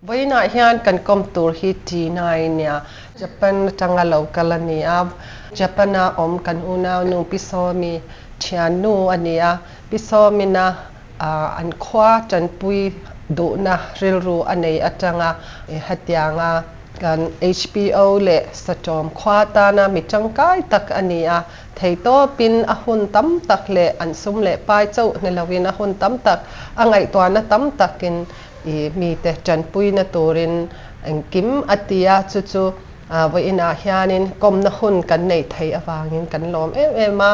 buaina hian kan kom tur hi Tina nia Japan tanga local ania Japana kan una nu pisomi thianu ania pisomina an khwa tanpui do na rilru anei atanga hatianga kan HPO le satom khwata na mi changkai tak ania theito pin ahun tam tak le ansum le pai chau nelawin ahun tam tak angai twana tam takin mi te tanpuina turin angkim atia chu buaina hianin komna hun kan nei thei awangin kan lom ema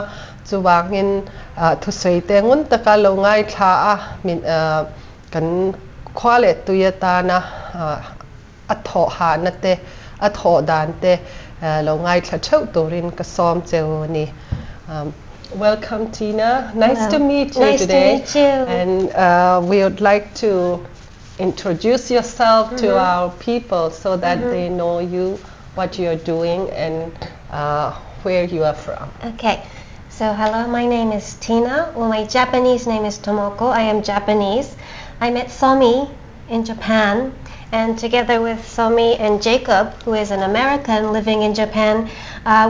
chuwangin thusei te ngun taka lo ngai thla a min kan khwale tuyata na atho ha na te atho dan te lo ngai thla thau turin ka som cheu ni welcome Tina, nice to meet you today. Nice to meet you. And we would like to introduce yourself to our people so that they know you, what you're doing, and where you are from. Okay, so hello, my name is Tina. Well, my Japanese name is Tomoko. I am Japanese. I met Somi in Japan, and together with Somi and Jacob, who is an American living in Japan,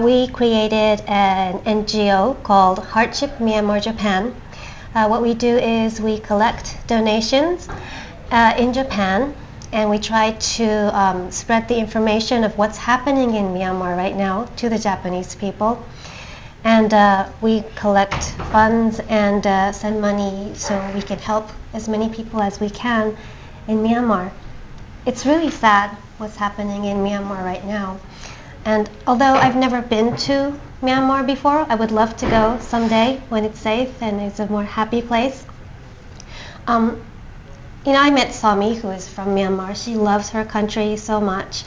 we created an NGO called Heartship Myanmar Japan. What we do is we collect donations in Japan, and we try to spread the information of what's happening in Myanmar right now to the Japanese people. And we collect funds and send money so we can help as many people as we can in Myanmar. It's really sad what's happening in Myanmar right now. And although I've never been to Myanmar before, I would love to go someday when it's safe and it's a more happy place. I met Somi, who is from Myanmar. She loves her country so much,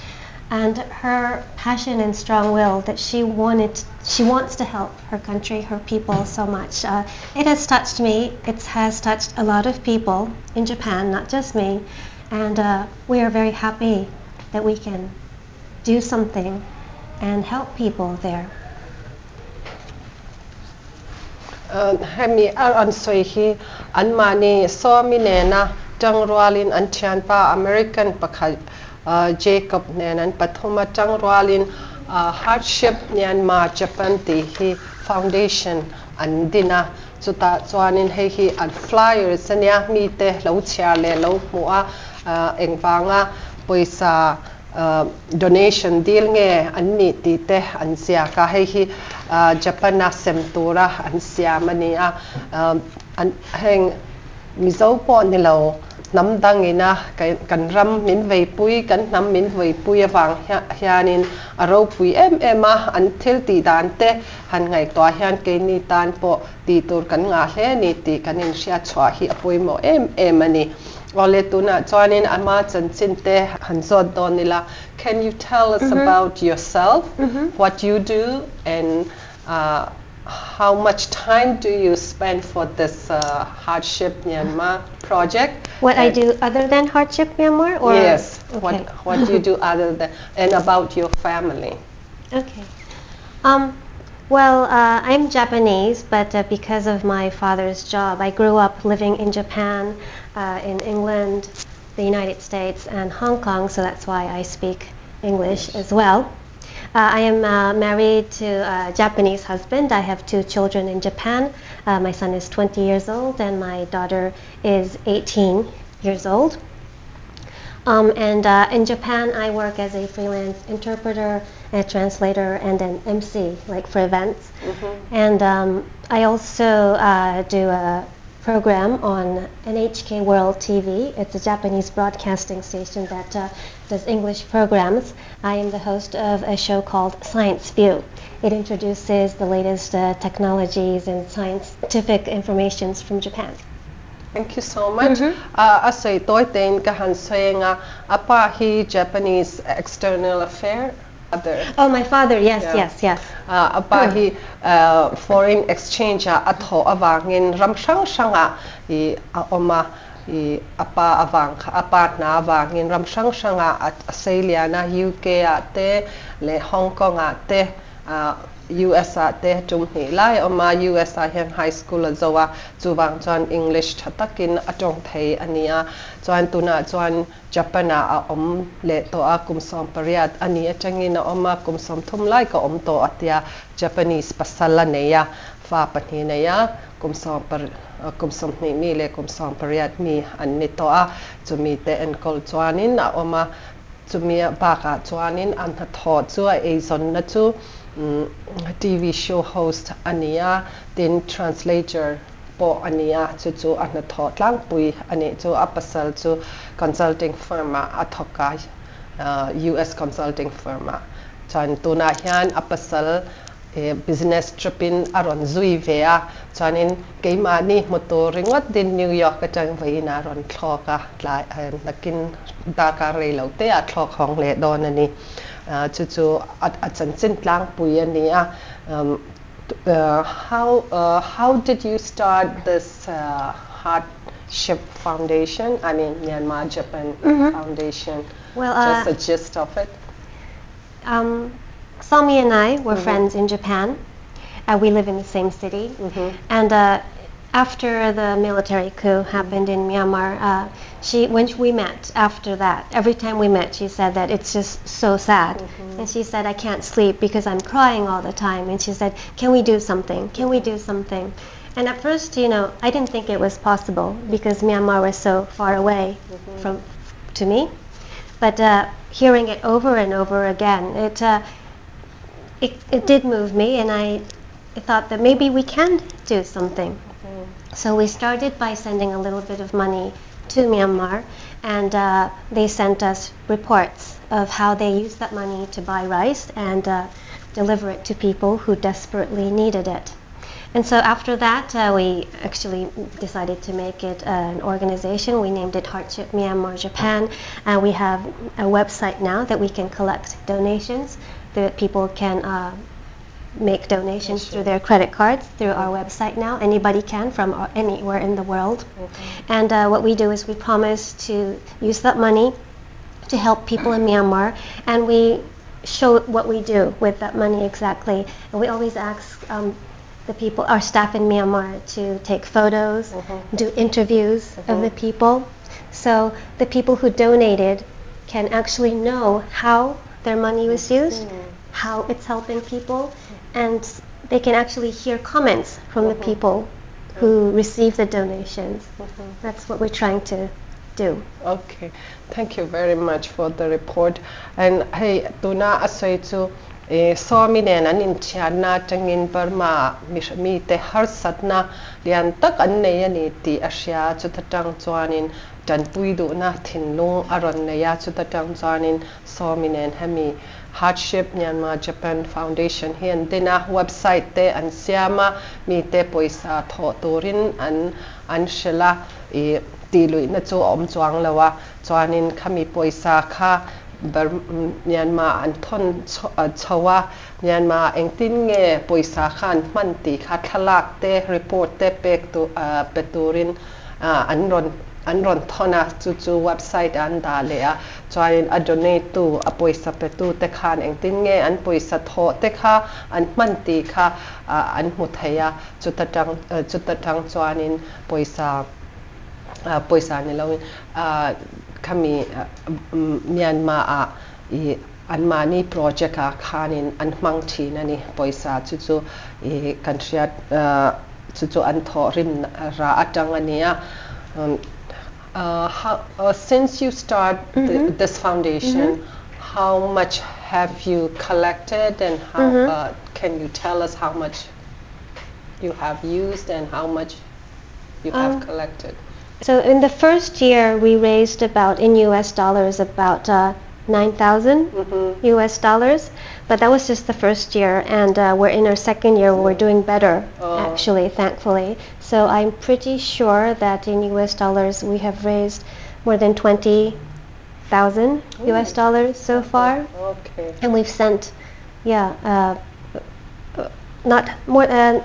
and her passion and strong will that she wants to help her country, her people so much. It has touched me. It has touched a lot of people in Japan, not just me, and we are very happy that we can do something and help people there. Hemi an soi hi an mani so mi ne na changrwalin an thian pa American pakhat Jacob ne nan pathuma changrwalin Heartship Myanmar Japan ti hi foundation an dina chuta chuanin hei hi an flyers ania mi te lo chia le lo mua engwanga poisa donation deal nge an ni ti te an sia ka hei hi Japana semtura an sia mania an heng mizo po ni lo nam dangina kan ram min buaipui kan nam min buaipui awang hianin aro pui ema an thil ti dan te han ngai to hian ke ni tan po ti tur kan nga hle ni ti kan in sia chwa hi apui mo ani ole tuna chuanin ama chanchin te han zot don nila. Can you tell us about yourself, what you do, and how much time do you spend for this Heartship Myanmar project? What I do other than Heartship Myanmar? Or? Yes, okay. what you do other than, and about your family. Okay. Well, I'm Japanese, but because of my father's job, I grew up living in Japan, in England, the United States, and Hong Kong, so that's why I speak English as well. I am married to a Japanese husband. I have 2 children in Japan. My son is 20 years old and my daughter is 18 years old. And in Japan, I work as a freelance interpreter, a translator, and an MC, like for events. And I also do a program on NHK World TV. It's a Japanese broadcasting station that does English programs. I am the host of a show called Science View. It introduces the latest technologies and scientific informations from Japan. Thank you so much. Asay toy ten kahan sayanga apa hi Japanese external affair. Oh, my father, yes. Apa hi foreign exchange atho awangin ramsang sanga I oma I apa awang apa na awangin ramsang sanga at Australia na UK ate le Hong Kong ate US te chum ni lai oma US hian high school zowa chuwang chuan English thatakin atong thei ania chuan tuna chuan Japan a om le to a kumsom pariat ani atangin a oma kumsom thum lai ka om to atia Japanese pasala neya fa pani neya kumsom ni le kumsom pariat mi an ni to a chumi te en kol chuanin a oma chumi baka chuanin an tho chu a zon na chu TV show host ania tin translator po ania chu an tho tlang pui ani chu apasal chu consulting firm a thoka US consulting firm chan tuna hian apasal business tripin aron zui vea chanin keima ni motoringot din New York atang veina ron thloka tlai nakin daka reilote a thlok hong le don ani chu at chan tlang pui ani how did you start this Heartship Foundation, I mean Myanmar Japan Foundation? Well, just the gist of it. Somi and I were friends in Japan. We live in the same city. And after the military coup happened in Myanmar, when we met after that, every time we met, she said that it's just so sad. And she said, I can't sleep because I'm crying all the time. And she said, can we do something? Can we do something? And at first, I didn't think it was possible because Myanmar was so far away to me. But hearing it over and over again, it did move me, and I thought that maybe we can do something. So we started by sending a little bit of money to Myanmar, and they sent us reports of how they used that money to buy rice and deliver it to people who desperately needed it. And so after that, we actually decided to make it an organization. We named it Heartship Myanmar Japan, and we have a website now that we can collect donations. That people can make donations through their credit cards through our website now. Anybody can from anywhere in the world. And what we do is we promise to use that money to help people in Myanmar, and we show what we do with that money exactly. And we always ask our staff in Myanmar to take photos, do interviews of the people, so the people who donated can actually know how their money was used, how it's helping people, and they can actually hear comments from the people who receive the donations. That's what we're trying to do. Okay, thank you very much for the report. And hey, tuna asay chu so minen anin chiana tangin Burma mi te har satna lian tak an nei ani ti asya chu tatang chuanin tanpui du na thinlung aron neya chu tatang chuanin so minen hemi Heartship Myanmar Japan Foundation hian dena website te an siama mi te poisa tho turin an shela ti lui na chu om chuang lawa chuanin khami poisa kha Myanmar an thon chawa Myanmar engtin nge poisa khan man ti kha thalak te report te pek tu peturin an ron thona chu website an da lea chuanin a donate tu a poisa petu te khan engtin nge an poisa tho te kha an man ti kha an muthaya chutatang chuanin poisa ni lawin khami Myanmar an mani project a khanin an mang thina ni poisa chu country chu an tho rim ra atang ania since you start this foundation, how much have you collected, and how can you tell us how much you have used and how much you have collected? So in the first year, we raised about, in US dollars, about 9,000 US dollars, but that was just the first year, and we're in our second year where we're doing better, actually, thankfully. So I'm pretty sure that in US dollars we have raised more than 20,000 US dollars so far. Okay. And we've sent, not more than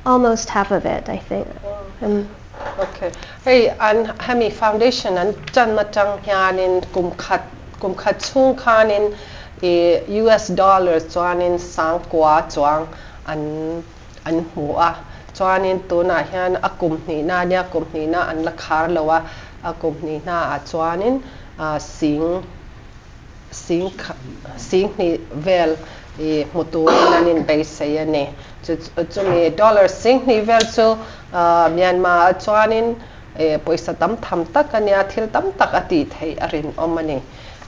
almost half of it, I think. Okay. Hey, an hami foundation an chan na chang hianin kum khat chung khanin US dollars chuanin sang kwa chuang an hua chuanin tuna hian a kum hni na nia kum hni na an la khar lowa a kum hni na a chuanin sing hni vel I mutuin anin base ani chumi dollar sing hni vel chu Myanmar chuanin poisa tam tham tak ania thil tam tak ati thei arin omani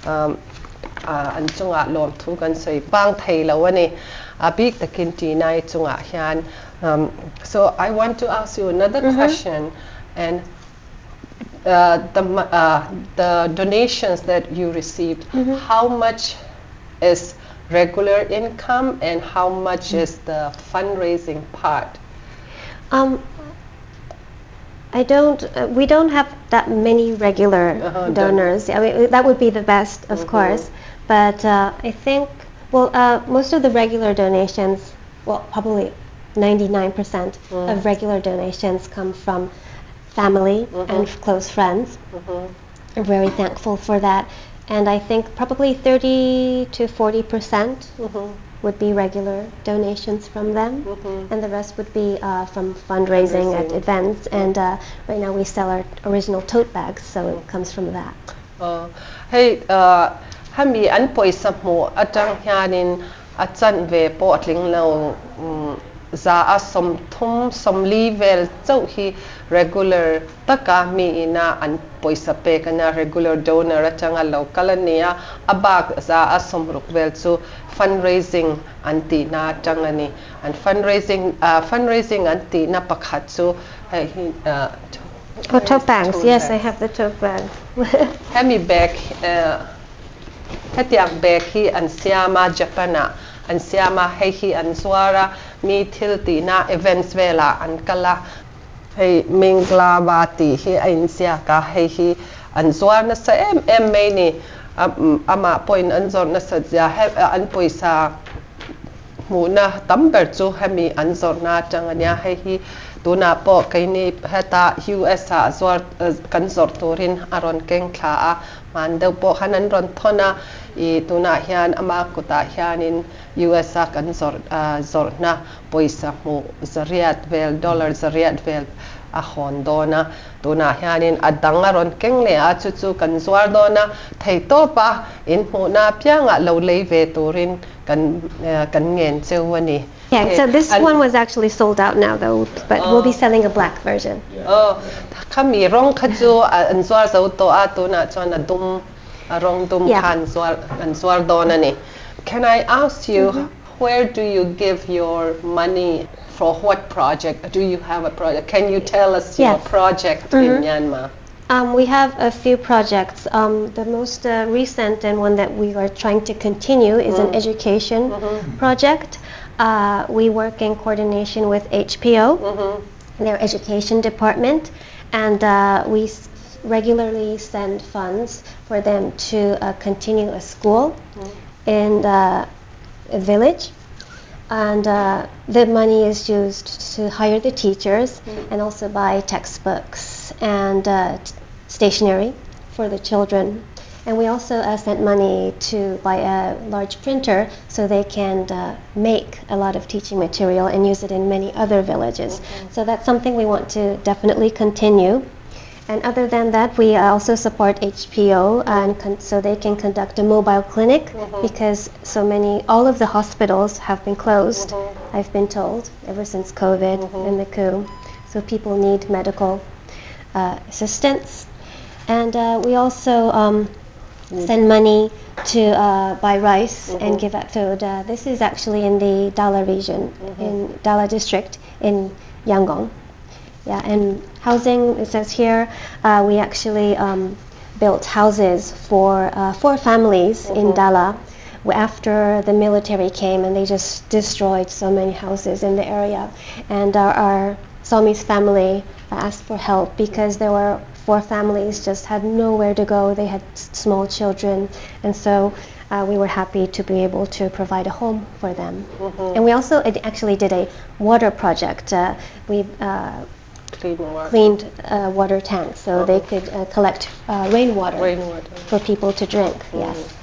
an chunga lom thu kan sei bang thei lo ani a big takin ti nai chunga hian so I want to ask you another question and the donations that you received how much is regular income and how much is the fundraising part we don't have that many regular donors. I mean, that would be the best, of course. But I think, most of the regular donations, probably 99% of regular donations come from family and close friends. I'm very thankful for that. And I think probably 30 to 40% would be regular donations from them, and the rest would be from fundraising at events. And right now we sell our original tote bags, so it comes from that. Hey, hami an poisa mo atang hianin achan ve po atling lo za a som thum som level chau hi regular taka mi ina an poisa pe kana regular donor atanga local ania abak za a som rukvel chu fundraising anti na tangani and fundraising anti na pakhat chu tote bags. Yes, I have the tote bag. Hemi bag hetiak bag hi an siama Japana an siama hei an swara mi thilti na events vela an kala hei mingla wati hi ein sia ka hei an swar na sa em mai ni ama point an zor na sa ja an poisa muna tamber chu hemi an zor na changania hei tuna po kaini heta US a zor kan zor turin aron keng kha a man deuh po hanan ron thona I tuna hian ama kuta hianin US a kan zor na poisa mu zariat vel dollar zariat vel a hondona tuna hianin adanga ron keng le a chu kan zuar dona thei to pa in huna pyanga lo lei ve turin kan ngen chewani. Yeah, so this one was actually sold out now though, but we'll be selling a black version. Kami rong khachu an zuar zo to a tuna chona dum rong dum khan zuar dona ni. Can I ask you where do you give your money for what project? Do you have a project? Can you tell us your project in Myanmar? We have a few projects. The most recent and one that we are trying to continue is an education project. We work in coordination with HPO, their education department, and we regularly send funds for them to continue a school in a village. And the money is used to hire the teachers and also buy textbooks and stationery for the children. And we also sent money to buy a large printer so they can make a lot of teaching material and use it in many other villages. So that's something we want to definitely continue. And other than that, we also support HPO and so they can conduct a mobile clinic because all of the hospitals have been closed, I've been told, ever since COVID and the coup. So people need medical assistance. And we also send money to buy rice and give out food. This is actually in the Dala region, in Dala district in Yangon. Yeah, and housing, it says here, we actually built houses for 4 families in Dala after the military came and they just destroyed so many houses in the area. And our Somi's family asked for help because there were 4 families just had nowhere to go. They had small children, and so we were happy to be able to provide a home for them. And we also actually did a water project. We cleaned water tanks so they could collect rainwater for people to drink. Yes.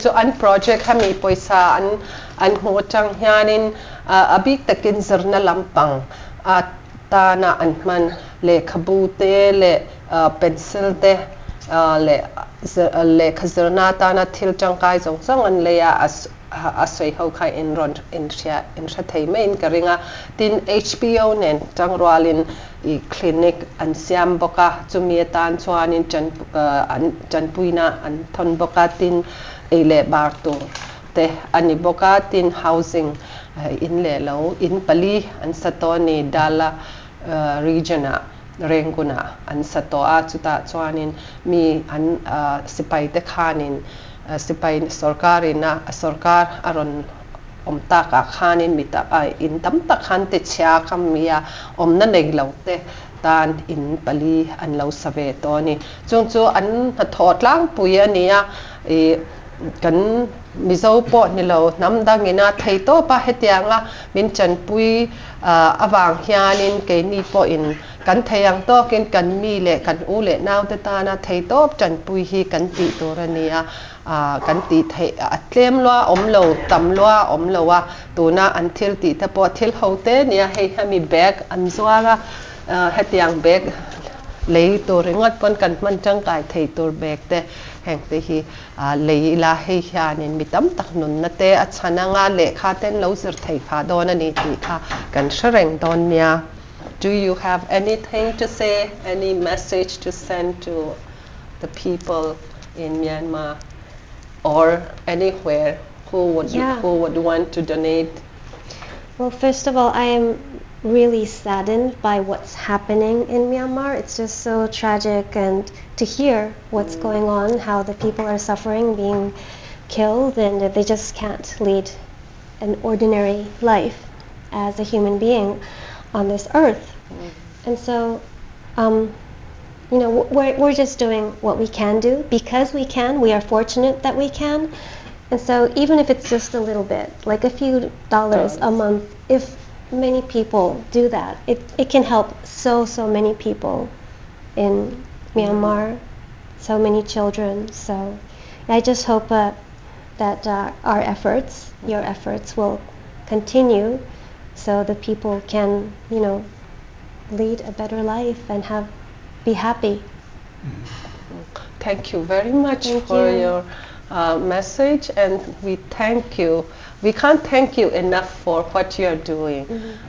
So an project hami poisa an hmu tang hianin abik takin zirna lampang tana an man le khabu te le pencil te le khazirna tana thil tangkai zong an leya asoi ho khai in ron in thei main karinga tin HBO nen tangrualin I clinic an siam boka chumi tan chuanin tanpuina an thon boka tin ele bartu te ani boka tin housing in le lo in pali an satoni dala regiona renguna an satoa chuta chuanin mi an sipai te khanin sipai sarkarina sarkar aron omta ka khanin mita in tam ta khan te chya kam mia omna nei lo te tan in pali an lo save to ni chung chu an thot lang puya nia kan mizo po ni lo namdang ina thei to pa hetianga min chan pui awang hianin ke ni po in kan theyang to ken kan mi le kan u le naw te ta na thei to chan pui hi kan ti to rania kan ti thei atlem lo om lo tam lo om lo wa tuna an thil ti ta po thil hote nia hei hami bag an zuara hetiang bag lei to ringat pon kan man chang kai thei tur bag te heng te hi lei la hei hianin mitam tak nun na te achana nga le kha ten lo zir thei pha don ani ti kha kan shreng don nia. Do you have anything to say, any message to send to the people in Myanmar or anywhere who would want to donate? Well, first of all, I am really saddened by what's happening in Myanmar. It's just so tragic, and to hear what's going on, how the people are suffering, being killed, and they just can't lead an ordinary life as a human being on this earth. And so, we're just doing what we can do because we can. We are fortunate that we can. And so even if it's just a little bit, like a few dollars a month, if many people do that, it can help so many people in Myanmar, so many children. So I just hope that our efforts, your efforts, will continue so the people can, lead a better life and be happy. Thank you very much for your message, and we thank you. We can't thank you enough for what you're doing,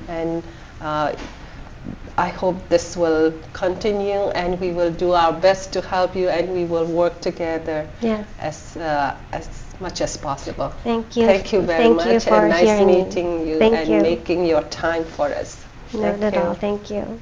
and I hope this will continue, and we will do our best to help you, and we will work together as much as possible. Thank you. Thank you very much, you for and nice hearing meeting you Thank and you. making your time for us. Not at all. Thank you.